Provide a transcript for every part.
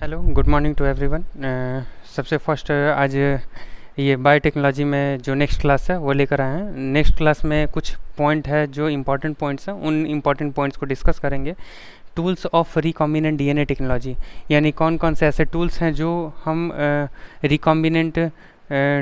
Hello, good morning to everyone. सबसे first आज ये बायोटेक्नोलॉजी में जो नेक्स्ट क्लास है वो लेकर आए हैं। नेक्स्ट क्लास में कुछ पॉइंट है जो इम्पॉर्टेंट पॉइंट्स हैं, उन इम्पॉर्टेंट पॉइंट्स को डिस्कस करेंगे। Tools of recombinant DNA technology, यानी कौन कौन से ऐसे टूल्स हैं जो हम रिकॉम्बिनेंट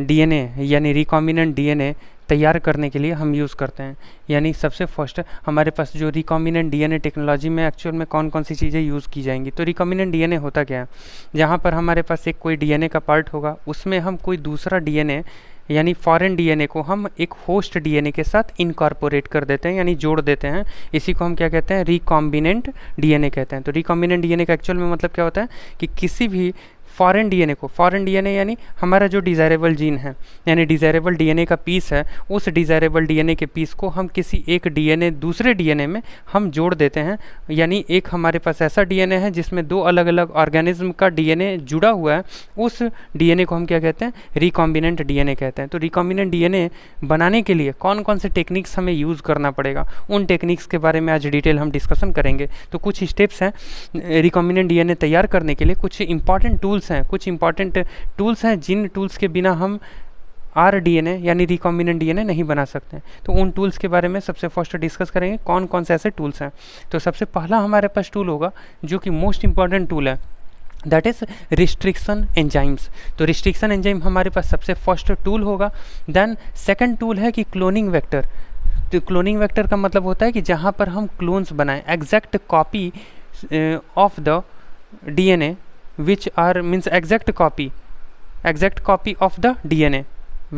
डीएनए यानी रिकॉम्बिनेंट डीएनए तैयार करने के लिए हम यूज़ करते हैं। यानी सबसे फर्स्ट हमारे पास जो रिकॉम्बिनेंट डीएनए टेक्नोलॉजी में एक्चुअल में कौन कौन सी चीज़ें यूज़ की जाएंगी। तो रिकॉम्बिनेंट डीएनए होता क्या है, जहाँ पर हमारे पास एक कोई डीएनए का पार्ट होगा, उसमें हम कोई दूसरा डीएनए यानी फॉरेन डीएनए को हम एक होस्ट डीएनए के साथ इनकॉर्पोरेट कर देते हैं, यानी जोड़ देते हैं। इसी को हम क्या कहते हैं, रिकॉम्बिनेंट डीएनए कहते हैं। तो रिकॉम्बिनेंट डीएनए का एक्चुअल में मतलब क्या होता है कि किसी भी फॉरेन डीएनए को, फॉरेन डीएनए यानी हमारा जो डिज़ायरेबल जीन है यानी डिज़ायरेबल डीएनए का पीस है, उस डिज़ायरेबल डीएनए के पीस को हम किसी एक डीएनए दूसरे डीएनए में हम जोड़ देते हैं। यानी एक हमारे पास ऐसा डीएनए है जिसमें दो अलग अलग ऑर्गेनिज्म का डीएनए जुड़ा हुआ है, उस डीएनए को हम क्या कहते हैं, रिकॉम्बिनेंट डीएनए कहते हैं। तो रिकॉम्बिनेंट डीएनए बनाने के लिए कौन कौन से टेक्निक्स हमें यूज़ करना पड़ेगा, उन टेक्निक्स के बारे में आज डिटेल हम डिस्कशन करेंगे। तो कुछ स्टेप्स हैं रिकॉम्बिनेंट डीएनए तैयार करने के लिए, कुछ इंपॉर्टेंट टूल्स हैं, कुछ इंपॉर्टेंट टूल्स हैं जिन टूल्स के बिना हम आरडीएनए यानी रिकॉम्बिनेंट डीएनए नहीं बना सकते। तो उन टूल्स के बारे में सबसे फर्स्ट डिस्कस करेंगे कौन कौन से ऐसे टूल्स हैं। तो सबसे पहला हमारे पास टूल होगा जो कि मोस्ट इंपॉर्टेंट टूल है, दैट इज़ रिस्ट्रिक्शन एंजाइम्स। तो रिस्ट्रिक्शन एंजाइम हमारे पास सबसे फर्स्ट टूल होगा। देन सेकंड टूल है कि क्लोनिंग वेक्टर। तो क्लोनिंग वेक्टर का मतलब होता है कि जहाँ पर हम क्लोन्स बनाएं, exact copy of the DNA which are means exact copy of the DNA.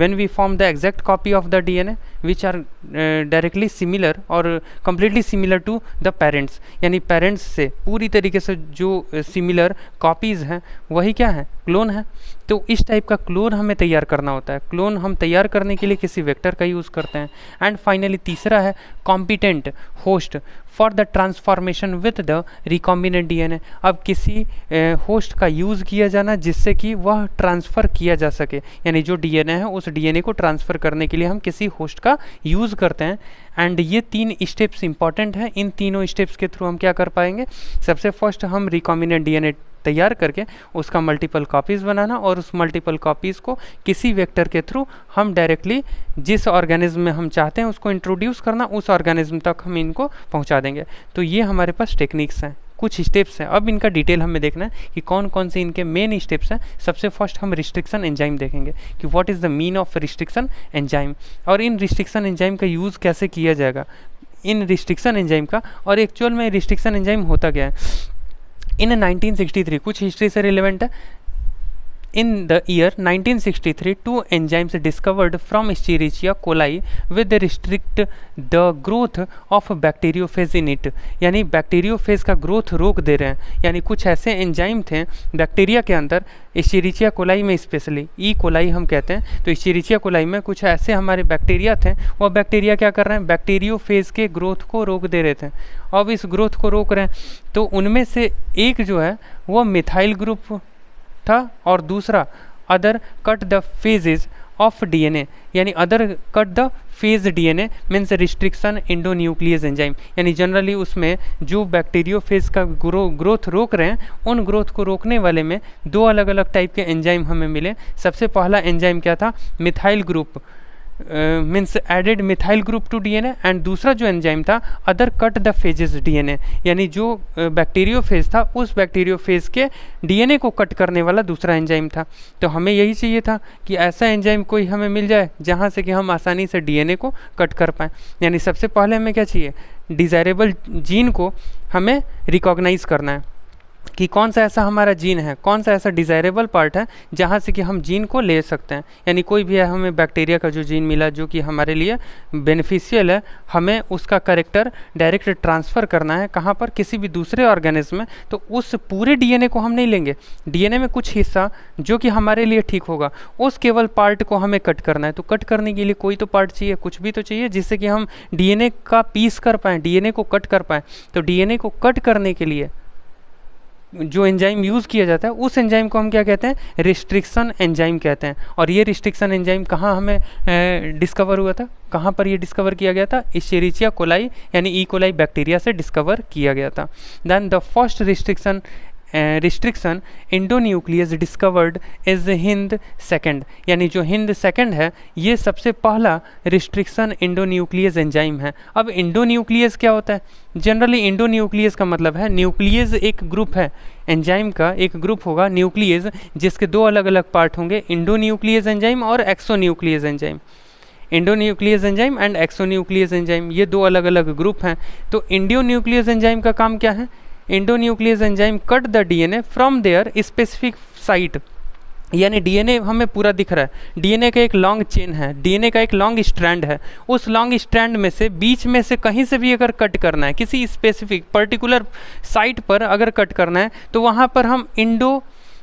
When we form the exact copy of the DNA which are directly similar or completely similar to the parents, यानी parents से पूरी तरीके से जो similar copies हैं वही क्या है, क्लोन है। तो इस टाइप का क्लोन हमें तैयार करना होता है। क्लोन हम तैयार करने के लिए किसी वेक्टर का यूज़ करते हैं। एंड फाइनली तीसरा है competent host for the transformation with the recombinant DNA. अब किसी होस्ट का यूज़ किया जाना जिससे कि वह ट्रांसफ़र किया जा सके, यानी जो डीएनए है उस डीएनए को ट्रांसफ़र करने के लिए हम किसी होस्ट का यूज़ करते हैं। एंड ये तीन स्टेप्स इंपॉर्टेंट हैं। इन तीनों स्टेप्स के थ्रू हम क्या कर पाएंगे, सबसे फर्स्ट हम रिकॉम्बिनेंट डीएनए तैयार करके उसका मल्टीपल कॉपीज़ बनाना और उस मल्टीपल कॉपीज़ को किसी वेक्टर के थ्रू हम डायरेक्टली जिस ऑर्गेनिज्म में हम चाहते हैं उसको इंट्रोड्यूस करना, उस ऑर्गेनिज्म तक हम इनको पहुंचा देंगे। तो ये हमारे पास टेक्निक्स हैं, कुछ स्टेप्स हैं। अब इनका डिटेल हमें देखना है कि कौन कौन से इनके मेन स्टेप्स हैं। सबसे फर्स्ट हम रिस्ट्रिक्शन एंजाइम देखेंगे कि what is the mean of restriction enzyme, और इन रिस्ट्रिक्शन एंजाइम का यूज़ कैसे किया जाएगा इन रिस्ट्रिक्शन एंजाइम का, और एक्चुअल में रिस्ट्रिक्शन एंजाइम होता क्या है। इन 1963 कुछ हिस्ट्री से रिलेवेंट है। In the year 1963, two enzymes discovered from Escherichia coli with restrict the growth of bacteriophage in it, यानी बैक्टीरियोफेज का ग्रोथ रोक दे रहे हैं। यानी कुछ ऐसे एंजाइम थे बैक्टीरिया के अंदर, एस्चेरिचिया कोलाई में स्पेशली, ई कोलाई हम कहते हैं। तो एस्चेरिचिया कोलाई में कुछ ऐसे हमारे बैक्टीरिया थे, वह बैक्टीरिया क्या कर रहे हैं, बैक्टीरियोफेज के ग्रोथ को रोक दे रहे थे। अब इस ग्रोथ को रोक रहे हैं तो उनमें से एक जो है वह मिथाइल ग्रुप था और दूसरा other cut the phages of DNA, यानी other cut the phage DNA means restriction endonuclease enzyme. यानी जनरली उसमें जो बैक्टीरियोफेज का ग्रोथ रोक रहे हैं, उन ग्रोथ को रोकने वाले में दो अलग अलग टाइप के एंजाइम हमें मिले। सबसे पहला एंजाइम क्या था, methyl group means added methyl group to DNA, and दूसरा जो एंजाइम था other cut the phages DNA, यानी जो बैक्टीरियोफेज था उस बैक्टीरियोफेज के डीएनए को कट करने वाला दूसरा एंजाइम था। तो हमें यही चाहिए था कि ऐसा एंजाइम कोई हमें मिल जाए जहाँ से कि हम आसानी से डीएनए को कट कर पाएँ। यानी सबसे पहले हमें क्या चाहिए, डिज़ायरेबल जीन को हमें रिकॉग्नाइज़ करना है कि कौन सा ऐसा हमारा जीन है, कौन सा ऐसा डिज़ायरेबल पार्ट है जहाँ से कि हम जीन को ले सकते हैं। यानी कोई भी है, हमें बैक्टीरिया का जो जीन मिला जो कि हमारे लिए बेनिफिशियल है, हमें उसका कैरेक्टर डायरेक्ट ट्रांसफ़र करना है कहाँ पर, किसी भी दूसरे ऑर्गेनिज्म में। तो उस पूरे डीएनए को हम नहीं लेंगे, डीएनए में कुछ हिस्सा जो कि हमारे लिए ठीक होगा उस केवल पार्ट को हमें कट करना है। तो कट करने के लिए कोई तो पार्ट चाहिए, कुछ भी तो चाहिए जिससे कि हम डीएनए का पीस कर पाएँ, डीएनए को कट कर पाएँ। तो डीएनए को कट करने के लिए जो एंजाइम यूज़ किया जाता है उस एंजाइम को हम क्या कहते हैं, रिस्ट्रिक्शन एंजाइम कहते हैं। और ये रिस्ट्रिक्शन एंजाइम कहाँ हमें डिस्कवर हुआ था, कहाँ पर ये डिस्कवर किया गया था, एस्चेरिचिया कोलाई यानी ई कोलाई बैक्टीरिया से डिस्कवर किया गया था। Then the first restriction restriction endonuclease discovered is Hind second, यानी जो हिंद सेकंड है ये सबसे पहला रिस्ट्रिक्शन इंडोन्यूक्लियस एंजाइम है। अब इंडोन्यूक्लियस क्या होता है? जनरली इंडोन्यूक्लियस का मतलब है न्यूक्लियस एक ग्रुप है, एंजाइम का एक ग्रुप होगा न्यूक्लियस, जिसके दो अलग अलग पार्ट होंगे, इंडोन्यूक्लियस एंजाइम और exonuclease enzyme. Endonuclease enzyme and exonuclease enzyme ये दो अलग अलग ग्रुप हैं। तो इंडोन्यूक्लियस एंजाइम का काम क्या है? Endonuclease enzyme cut the DNA from their specific site, यानी डीएनए हमें पूरा दिख रहा है, डीएनए का एक लॉन्ग चेन है, डीएनए का एक लॉन्ग स्ट्रैंड है, उस लॉन्ग स्ट्रैंड में से बीच में से कहीं से भी अगर कट करना है, किसी स्पेसिफिक पर्टिकुलर साइट पर अगर कट करना है तो वहाँ पर हम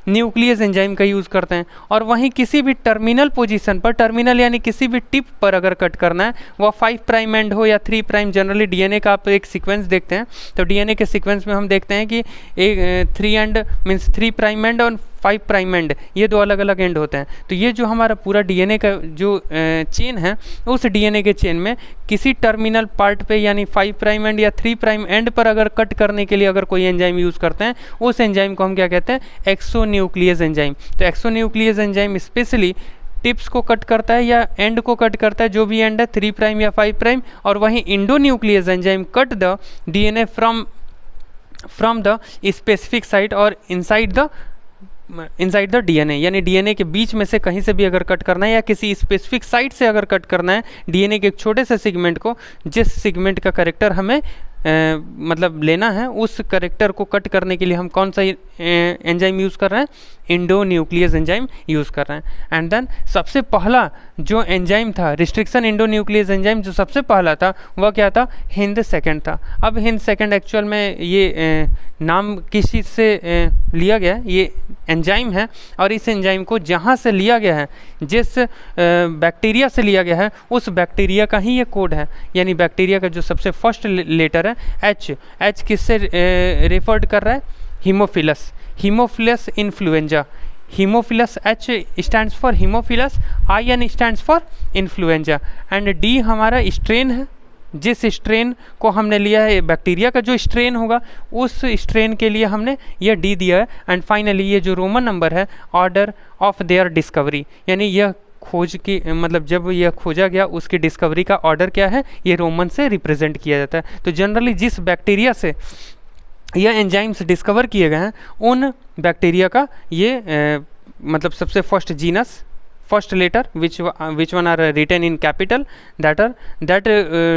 न्यूक्लियस एंजाइम का यूज़ करते हैं। और वहीं किसी भी टर्मिनल पोजीशन पर, टर्मिनल यानी किसी भी टिप पर अगर कट करना है, वह 5 प्राइम एंड हो या 3 प्राइम, जनरली डीएनए का आप एक सीक्वेंस देखते हैं तो डीएनए के सीक्वेंस में हम देखते हैं कि एक 3 एंड मीन्स 3 प्राइम एंड और 5 प्राइम एंड, ये दो अलग अलग एंड होते हैं। तो ये जो हमारा पूरा डीएनए का जो चेन है, उस डीएनए के चेन में किसी टर्मिनल पार्ट पे यानी 5 प्राइम एंड या 3 प्राइम एंड पर अगर कट करने के लिए अगर कोई एंजाइम यूज़ करते हैं, उस एंजाइम को हम क्या कहते हैं? Exonuclease enzyme. तो एक्सोन्यूक्लियस एंजाइम स्पेशली टिप्स को कट करता है या एंड को कट करता है, जो भी एंड है 3 प्राइम या 5 प्राइम, और वहीं endonuclease enzyme cut the DNA from the specific site और इनसाइड द डीएनए, यानी डीएनए के बीच में से कहीं से भी अगर कट करना है या किसी स्पेसिफिक साइट से अगर कट करना है डीएनए के एक छोटे से सेगमेंट को, जिस सेगमेंट का कैरेक्टर हमें मतलब लेना है, उस कैरेक्टर को कट करने के लिए हम कौन सा एंजाइम यूज़ कर रहे हैं? इंडोन्यूक्लियस एंजाइम यूज़ कर रहे हैं। एंड देन सबसे पहला जो एंजाइम था, रिस्ट्रिक्शन इंडोन्यूक्लियस एंजाइम जो सबसे पहला था, वह क्या था? हिंद सेकंड था। अब हिंद सेकंड एक्चुअल में ये नाम किस चीज़ से लिया गया है? ये एंजाइम है, और इस एंजाइम को जहाँ से लिया गया है, जिस बैक्टीरिया से लिया गया है, उस बैक्टीरिया का ही ये कोड है। यानी बैक्टीरिया का जो सबसे फर्स्ट लेटर है एच किससे रेफर्ड कर रहा है? Haemophilus influenzae. Haemophilus H stands for Haemophilus, I N stands for influenzae, and D हमारा स्ट्रेन है। जिस स्ट्रेन को हमने लिया है, बैक्टीरिया का जो स्ट्रेन होगा, उस स्ट्रेन के लिए हमने ये डी दिया है। एंड फाइनली ये जो रोमन नंबर है, ऑर्डर ऑफ देयर डिस्कवरी, यानी यह खोज की मतलब जब यह खोजा गया उसकी डिस्कवरी का ऑर्डर क्या है? ये रोमन से रिप्रेजेंट किया जाता है। तो जनरली जिस बैक्टीरिया से यह एंजाइम्स डिस्कवर किए गए हैं, उन बैक्टीरिया का ये मतलब सबसे first genus, first letter which one are written in capital, that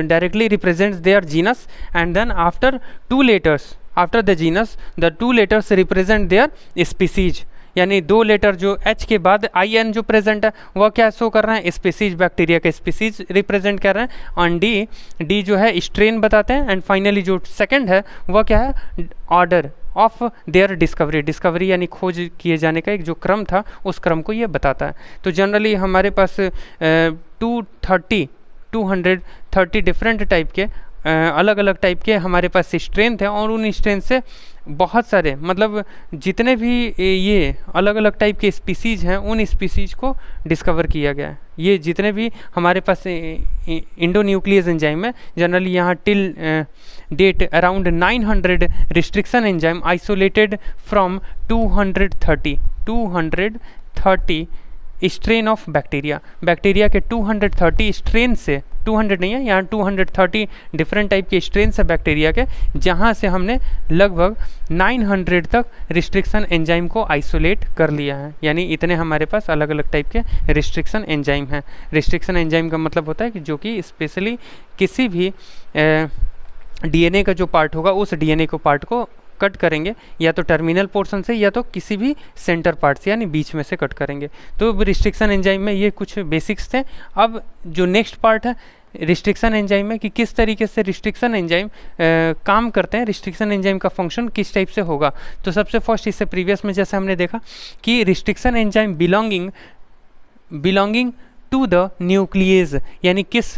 directly represents their genus, and then after 2 letters after the genus, the 2 letters represent their species, यानी 2 लेटर जो H के बाद IN जो present है वह क्या show कर रहे हैं? स्पीसीज, बैक्टीरिया का स्पीसीज रिप्रेजेंट कर रहे हैं। ऑन डी जो है स्ट्रेन बताते हैं। एंड फाइनली जो सेकंड है वह क्या है? ऑर्डर ऑफ देयर डिस्कवरी यानी खोज किए जाने का एक जो क्रम था, उस क्रम को ये बताता है। तो जनरली हमारे पास 230 डिफरेंट टाइप के अलग अलग टाइप के हमारे पास स्ट्रेन थे, और उन स्ट्रेन से बहुत सारे मतलब जितने भी ये अलग अलग टाइप के स्पीसीज हैं, उन स्पीसीज को डिस्कवर किया गया है। ये जितने भी हमारे पास इंडोन्यूक्लियस एंजाइम है, जनरली यहाँ till date around 900 restriction enzyme isolated from 230 strain of bacteria के 230 स्ट्रेन से, 200 नहीं है यहाँ, 230 डिफरेंट टाइप के स्ट्रेन है बैक्टीरिया के, जहाँ से हमने लगभग 900 तक रिस्ट्रिक्शन एंजाइम को आइसोलेट कर लिया है। यानी इतने हमारे पास अलग अलग टाइप के रिस्ट्रिक्शन एंजाइम हैं। रिस्ट्रिक्शन एंजाइम का मतलब होता है कि जो कि स्पेशली किसी भी डीएनए का जो पार्ट होगा, उस डीएनए को पार्ट को कट करेंगे, या तो टर्मिनल पोर्शन से या तो किसी भी सेंटर पार्ट से, यानी बीच में से कट करेंगे। तो रिस्ट्रिक्शन एंजाइम में ये कुछ बेसिक्स थे। अब जो नेक्स्ट पार्ट है रिस्ट्रिक्शन एंजाइम में, कि किस तरीके से रिस्ट्रिक्शन एंजाइम काम करते हैं, रिस्ट्रिक्शन एंजाइम का फंक्शन किस टाइप से होगा। तो सबसे फर्स्ट, इससे प्रीवियस में जैसे हमने देखा कि restriction enzyme belonging to the nucleus, यानी किस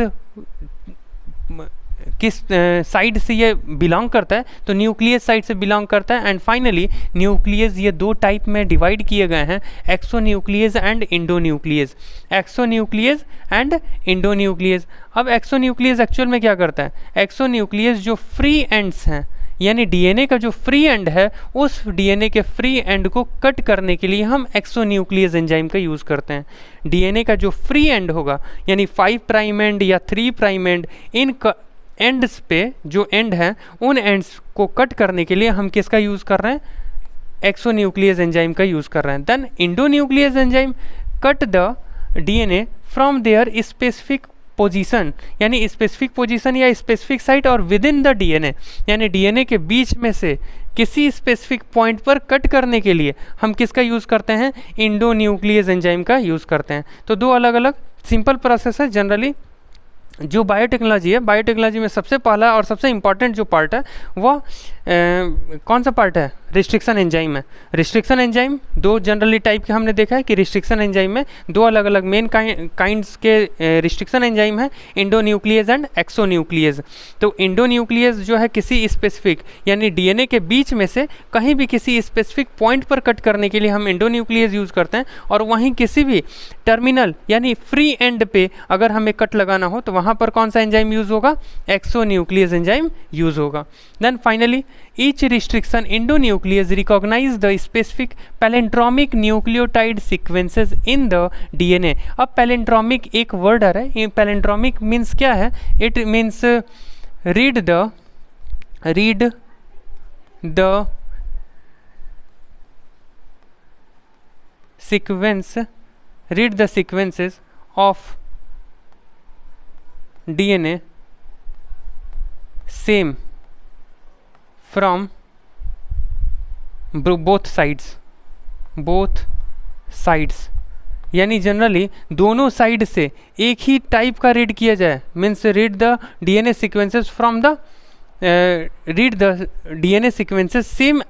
साइड से ये बिलोंग करता है, तो न्यूक्लियस साइड से बिलोंग करता है। एंड फाइनली न्यूक्लियस ये 2 टाइप में डिवाइड किए गए हैं, exonuclease and endonuclease. Exonuclease and endonuclease. अब एक्सोन्यूक्लियस एक्चुअल में क्या करता है? एक्सोन्यूक्लियस जो फ्री एंड्स हैं, यानी डीएनए का जो फ्री एंड है उस डीएनए के फ्री एंड को कट करने के लिए हम एक्सोन्यूक्लियस एंजाइम का यूज़ करते हैं। डीएनए का जो फ्री एंड होगा यानी 5 प्राइम एंड या 3 प्राइम एंड, इन एंड्स पे जो एंड है उन एंड्स को कट करने के लिए हम किसका यूज़ कर रहे हैं, एक्सोन्यूक्लियस एंजाइम का यूज़ कर रहे हैं। Then endonuclease enzyme cut the DNA from their specific position, यानी स्पेसिफिक पोजीशन या स्पेसिफिक साइट और विद इन द डीएनए, यानी डीएनए के बीच में से किसी स्पेसिफिक पॉइंट पर कट करने के लिए हम किसका यूज़ करते हैं, इंडोन्यूक्लियस एंजाइम का यूज़ करते हैं। तो दो अलग अलग सिंपल प्रोसेस है। जनरली जो बायोटेक्नोलॉजी है, बायोटेक्नोलॉजी में सबसे पहला और सबसे इम्पॉर्टेंट जो पार्ट है वह कौन सा पार्ट है, रिस्ट्रिक्शन एंजाइम है। रिस्ट्रिक्शन एंजाइम दो जनरली टाइप के हमने देखा है कि रिस्ट्रिक्शन एंजाइम में दो अलग अलग मेन काइंड्स के रिस्ट्रिक्शन एंजाइम है, इंडोन्यूक्लियस एंड एक्सोन्यूक्लियस। तो इंडोन्यूक्लियस जो है किसी स्पेसिफिक यानी डीएनए के बीच में से कहीं भी किसी स्पेसिफिक पॉइंट पर कट करने के लिए हम इंडोन्यूक्लियस यूज़ करते हैं, और वहीं किसी भी टर्मिनल यानी फ्री एंड पे अगर हमें कट लगाना हो तो वहाँ पर कौन सा एंजाइम यूज़ होगा, एक्सोन्यूक्लियस एंजाइम यूज़ होगा। Then finally each restriction endonuclease recognize the specific palindromic nucleotide sequences in the DNA। अब palindromic एक वर्ड आ रहा है, ये palindromic मीन्स क्या है, it means read the sequences of DNA same from both sides, यानी generally दोनों साइड से एक ही टाइप का रीड किया जाए, means read the DNA sequences from the read the DNA sequences same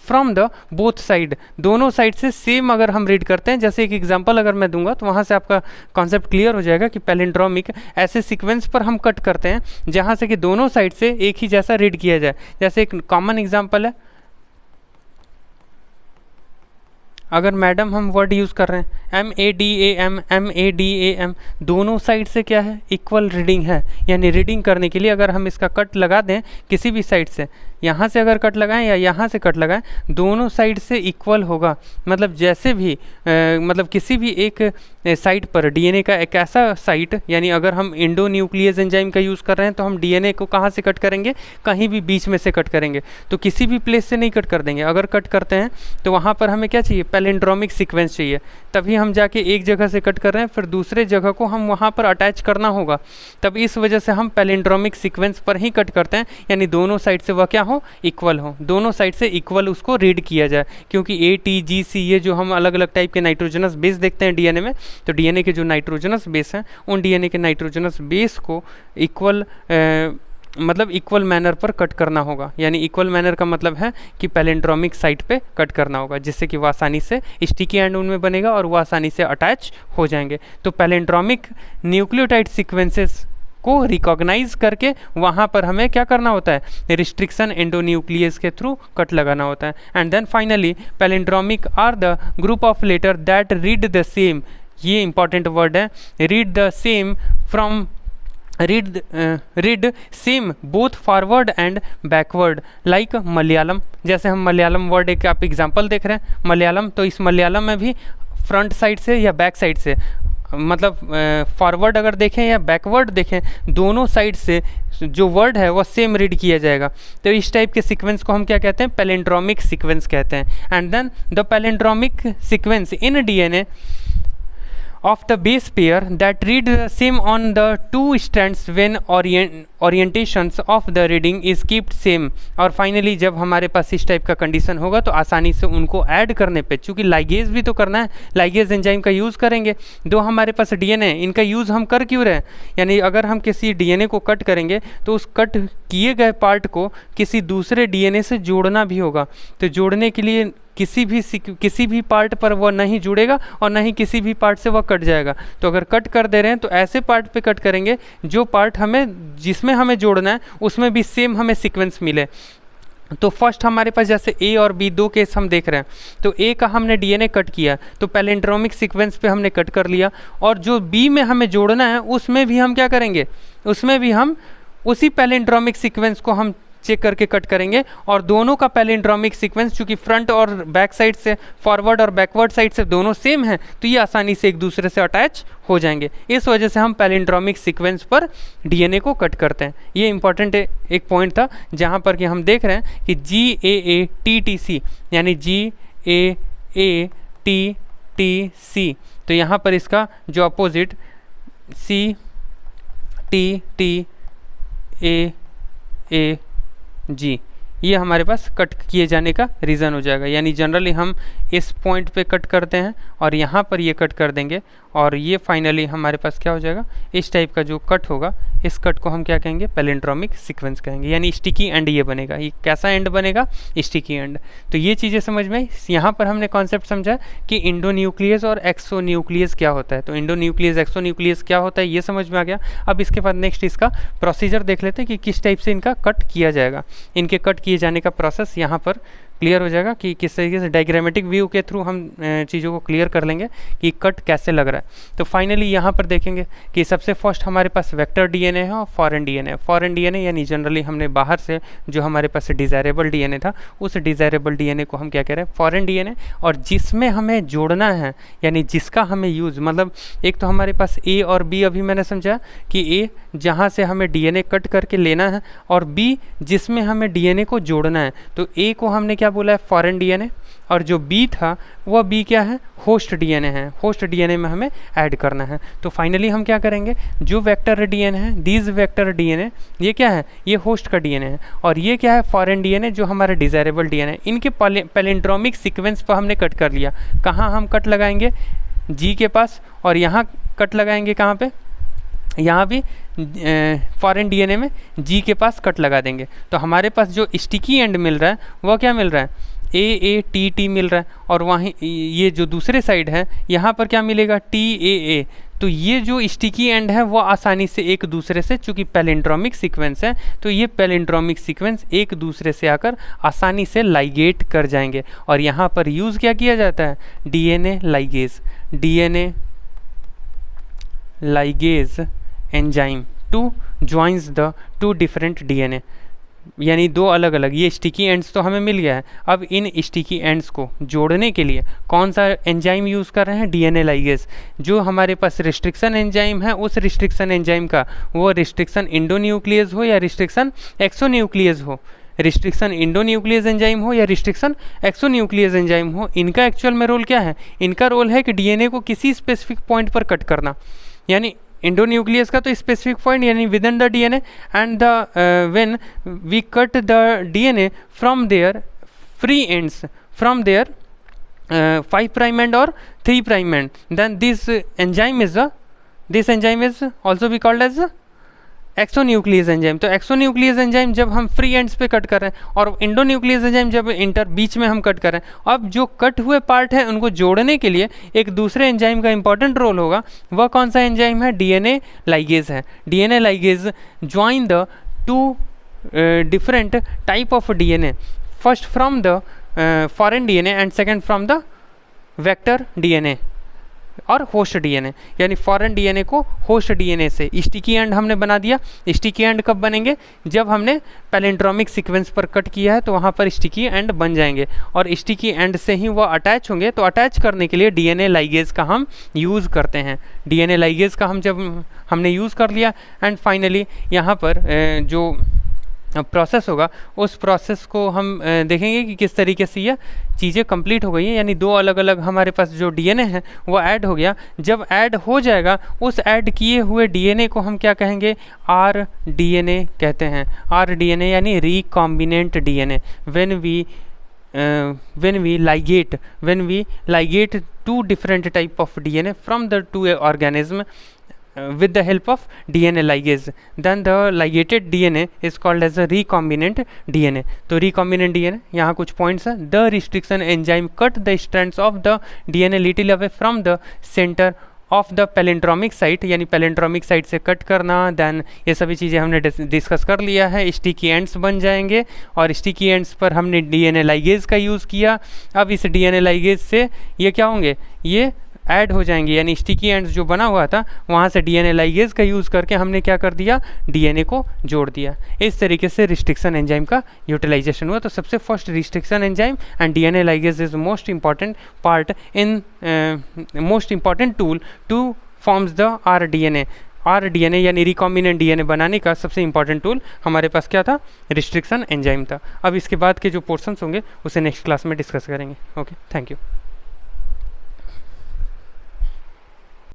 from the both side, दोनों side से same अगर हम रीड करते हैं। जैसे एक एग्जांपल अगर मैं दूंगा तो वहाँ से आपका कॉन्सेप्ट क्लियर हो जाएगा कि पैलिंड्रोमिक ऐसे सीक्वेंस पर हम कट करते हैं जहाँ से कि दोनों साइड से एक ही जैसा रीड किया जाए। जैसे एक कॉमन एग्जांपल है, अगर मैडम हम वर्ड यूज़ कर रहे हैं MADAM, दोनों साइड से क्या है, इक्वल रीडिंग है। यानी रीडिंग करने के लिए अगर हम इसका कट लगा दें किसी भी साइड से, यहाँ से अगर कट लगाएं या यहाँ से कट लगाएं, दोनों साइड से इक्वल होगा। मतलब जैसे भी मतलब किसी भी एक साइट पर डीएनए का एक ऐसा साइट, यानी अगर हम इंडोन्यूक्लियस एंजाइम का यूज़ कर रहे हैं तो हम डीएनए को कहाँ से कट करेंगे, कहीं भी बीच में से कट करेंगे, तो किसी भी प्लेस से नहीं कट कर देंगे। अगर कट करते हैं तो वहाँ पर हमें क्या चाहिए, पैलिंड्रोमिक सीक्वेंस चाहिए, तभी हम जाके एक जगह से कट कर रहे हैं, फिर दूसरे जगह को हम वहाँ पर अटैच करना होगा। तब इस वजह से हम पैलिंड्रोमिक सीक्वेंस पर ही कट करते हैं, यानी दोनों साइड से वह क्या हो, इक्वल हो, दोनों साइड से इक्वल उसको रीड किया जाए। क्योंकि ATGC ये जो हम अलग अलग टाइप के नाइट्रोजनस बेस देखते हैं डीएनए में, तो डीएनए के जो नाइट्रोजनस बेस हैं उन डीएनए के नाइट्रोजनस बेस को इक्वल मतलब इक्वल मैनर पर कट करना होगा। यानी इक्वल मैनर का मतलब है कि पैलिंड्रोमिक साइट पे कट करना होगा, जिससे कि वो आसानी से स्टिकी एंड उनमें बनेगा और वो आसानी से अटैच हो जाएंगे। तो पैलिंड्रोमिक न्यूक्लियोटाइड सीक्वेंसेस को रिकॉग्नाइज करके वहाँ पर हमें क्या करना होता है, रिस्ट्रिक्शन एंडोन्यूक्लियस के थ्रू कट लगाना होता है। And then finally palindromic are the group of letter that read the same, ये इंपॉर्टेंट वर्ड है, read the same from read same both forward and backward, like Malayalam. जैसे हम मलयालम वर्ड एक आप एग्जांपल देख रहे हैं मलयालम, तो इस मलयालम में भी फ्रंट साइड से या बैक साइड से, मतलब फॉरवर्ड अगर देखें या बैकवर्ड देखें, दोनों साइड से जो वर्ड है वो सेम रीड किया जाएगा। तो इस टाइप के सीक्वेंस को हम क्या कहते हैं, पैलिंड्रोमिक सीक्वेंस कहते हैं। And then the palindromic sequence in DNA of the base pair that read the same on the two strands when orientations of the reading is kept same। और finally जब हमारे पास इस टाइप का condition होगा तो आसानी से उनको ऐड करने पे, चूँकि लाइगेज भी तो करना है, लाइगेज एंजाइम का यूज़ करेंगे। दो हमारे पास डीएनए, इनका यूज़ हम कर क्यों रहे हैं, यानी अगर हम किसी डीएनए को कट करेंगे तो उस कट किए गए पार्ट को किसी दूसरे डीएनए से जोड़ना भी होगा। तो जोड़ने के लिए किसी भी पार्ट पर वह नहीं जुड़ेगा और ना ही किसी भी पार्ट से वह कट जाएगा। तो अगर कट कर दे रहे हैं तो ऐसे पार्ट पे कट करेंगे जो पार्ट हमें जिसमें हमें जोड़ना है उसमें भी सेम हमें सीक्वेंस मिले। तो फर्स्ट हमारे पास जैसे A और B दो केस हम देख रहे हैं, तो A का हमने डीएनए कट किया तो पैलिंड्रोमिक सीक्वेंस पे हमने कट कर लिया, और जो B में हमें जोड़ना है उसमें भी हम क्या करेंगे, उसमें भी हम उसी पैलिंड्रोमिक सीक्वेंस को हम चेक करके कट करेंगे और दोनों का पैलिंड्रोमिक सीक्वेंस, चूंकि फ्रंट और बैक साइड से, फॉरवर्ड और बैकवर्ड साइड से दोनों सेम है, तो ये आसानी से एक दूसरे से अटैच हो जाएंगे। इस वजह से हम पैलिंड्रोमिक सीक्वेंस पर डीएनए को कट करते हैं। ये इंपॉर्टेंट एक पॉइंट था जहाँ पर कि हम देख रहे हैं कि GAATTC यानी GAATTC, तो यहाँ पर इसका जो अपोजिट CTTAAG, ये हमारे पास कट किए जाने का रीज़न हो जाएगा। यानी जनरली हम इस पॉइंट पे कट करते हैं और यहाँ पर ये कट कर देंगे और ये फाइनली हमारे पास क्या हो जाएगा, इस टाइप का जो कट होगा, इस कट को हम क्या कहेंगे, पैलिंड्रोमिक सीक्वेंस कहेंगे। यानी स्टिकी एंड ये बनेगा। ये कैसा एंड बनेगा, स्टिकी एंड। तो ये चीज़ें समझ में आई। यहाँ पर हमने कॉन्सेप्ट समझा कि इंडोन्यूक्लियस और एक्सोन्यूक्लियस क्या होता है। तो इंडोन्यूक्लियस एक्सोन्यूक्लियस क्या होता है ये समझ में आ गया। अब इसके बाद नेक्स्ट इसका प्रोसीजर देख लेते हैं कि किस टाइप से इनका कट किया जाएगा। इनके कट किए जाने का प्रोसेस यहाँ पर क्लियर हो जाएगा कि किस तरीके से डायग्रामेटिक व्यू के थ्रू हम चीज़ों को क्लियर कर लेंगे कि कट कैसे लग रहा है। तो फाइनली यहाँ पर देखेंगे कि सबसे फर्स्ट हमारे पास वेक्टर डीएनए है और फॉरेन डीएनए। फॉरेन डीएनए यानी जनरली हमने बाहर से जो हमारे पास डिज़ायरेबल डीएनए था, उस डिज़ायरेबल डीएनए को हम क्या कह रहे हैं, फॉरेन डीएनए। और जिसमें हमें जोड़ना है यानी जिसका हमें यूज़, मतलब एक तो हमारे पास ए और बी, अभी मैंने समझा कि ए जहाँ से हमें डीएनए कट करके लेना है और बी जिसमें हमें डीएनए को जोड़ना है। तो ए को हमने क्या बोला है, फॉरेन डीएनए, और जो बी था वह बी क्या है, होस्ट डीएनए है। होस्ट डीएनए में हमें ऐड करना है। तो फाइनली हम क्या करेंगे, जो वेक्टर डीएनए है, दीज वेक्टर डीएनए, ये क्या है, ये होस्ट का डीएनए है, और ये क्या है, फॉरेन डीएनए जो हमारा डिज़ायरेबल डीएनए। इनके पैलिंड्रोमिक सीक्वेंस पर हमने कट कर लिया। कहाँ हम कट लगाएंगे, जी के पास, और यहाँ कट लगाएंगे कहाँ पे, यहाँ भी फॉरेन डीएनए में जी के पास कट लगा देंगे। तो हमारे पास जो स्टिकी एंड मिल रहा है वह क्या मिल रहा है, AATT मिल रहा है, और वहीं ये जो दूसरे साइड है यहाँ पर क्या मिलेगा, TAA। तो ये जो स्टिकी एंड है वो आसानी से एक दूसरे से, चूंकि पैलिंड्रोमिक सीक्वेंस है, तो ये पैलिंड्रोमिक सीक्वेंस एक दूसरे से आकर आसानी से लाइगेट कर जाएंगे। और यहाँ पर यूज़ क्या किया जाता है, DNA ligase enzyme to joins the two different DNA. यानी दो अलग अलग, ये स्टिकी एंड्स तो हमें मिल गया है। अब इन स्टिकी एंड्स को जोड़ने के लिए कौन सा एंजाइम यूज़ कर रहे हैं, डीएनए लाइगेज। जो हमारे पास रिस्ट्रिक्शन एंजाइम है, उस रिस्ट्रिक्शन एंजाइम का वो रिस्ट्रिक्शन इंडोन्यूक्लियस हो या रिस्ट्रिक्शन एक्सोन्यूक्लियस हो, रिस्ट्रिक्शन इंडोन्यूक्लियस एंजाइम हो या रिस्ट्रिक्शन एक्सोन्यूक्लियस एंजाइम हो, इनका एक्चुअल में रोल क्या है, इनका रोल है कि डीएनए को किसी स्पेसिफिक पॉइंट पर कट करना। यानी इंडोन्यूक्लियस का तो स्पेसिफिक पॉइंट यानी within the DNA, and the when we cut the DNA from their free ends, from their 5 prime end और 3 prime end, then this enzyme is also be called as exonuclease enzyme. तो exonuclease enzyme जब हम free ends पे cut कर रहे हैं और endonuclease enzyme जब इंटर बीच में हम कट कर रहे हैं, अब जो कट हुए पार्ट है उनको जोड़ने के लिए एक दूसरे एंजाइम का इंपॉर्टेंट रोल होगा। वह कौन सा एंजाइम है, डीएनए लाइगेज है। DNA ligase join the two different type of DNA, first from the foreign DNA and second from the vector DNA और होस्ट डीएनए। यानी फॉरेन डीएनए को होस्ट डीएनए से स्टिकी एंड हमने बना दिया। Sticky and कब बनेंगे, जब हमने पैलिंड्रोमिक सीक्वेंस पर कट किया है तो वहाँ पर स्टिकी एंड बन जाएंगे, और स्टिकी एंड से ही वो अटैच होंगे। तो अटैच करने के लिए डीएनए लाइगेज का हम यूज़ करते हैं। डीएनए लाइगेज का जब हमने यूज़ कर लिया, एंड फाइनली यहाँ पर जो प्रोसेस होगा उस प्रोसेस को हम देखेंगे कि किस तरीके से ये चीज़ें कंप्लीट हो गई हैं। यानी दो अलग अलग हमारे पास जो डीएनए है वो ऐड हो गया। जब ऐड हो जाएगा उस ऐड किए हुए डीएनए को हम क्या कहेंगे, आर डीएनए कहते हैं। आर डीएनए यानी recombinant DNA. When we ligate two different type of DNA from the two organism with the help of DNA ligase, then the ligated DNA is called as a recombinant DNA. तो recombinant DNA यहाँ कुछ points है। The restriction enzyme cut the strands of the DNA little away from the center of the palindromic site, यानी palindromic site से cut करना। Then ये सभी चीज़ें हमने डिस्कस कर लिया है। स्टिकी एंड्स बन जाएंगे, और स्टिकी एंड्स पर हमने डीएनए लाइगेज का यूज़ किया। अब इस डीएनए लाइगेज से ये क्या होंगे, ये ऐड हो जाएंगे, यानी स्टिकी एंड्स जो बना हुआ था वहाँ से डीएनए लाइगेज का यूज़ करके हमने क्या कर दिया, डीएनए को जोड़ दिया। इस तरीके से रिस्ट्रिक्शन एंजाइम का यूटिलाइजेशन हुआ। तो सबसे first restriction enzyme and DNA ligase is most important part in most important tool two forms the rDNA यानी रिकॉम्बिनेंट डीएनए बनाने का सबसे इंपॉर्टेंट टूल हमारे पास क्या था, रिस्ट्रिक्शन एंजाइम था। अब इसके बाद के जो पोर्शंस होंगे उसे नेक्स्ट क्लास में डिस्कस करेंगे। Okay, thank you.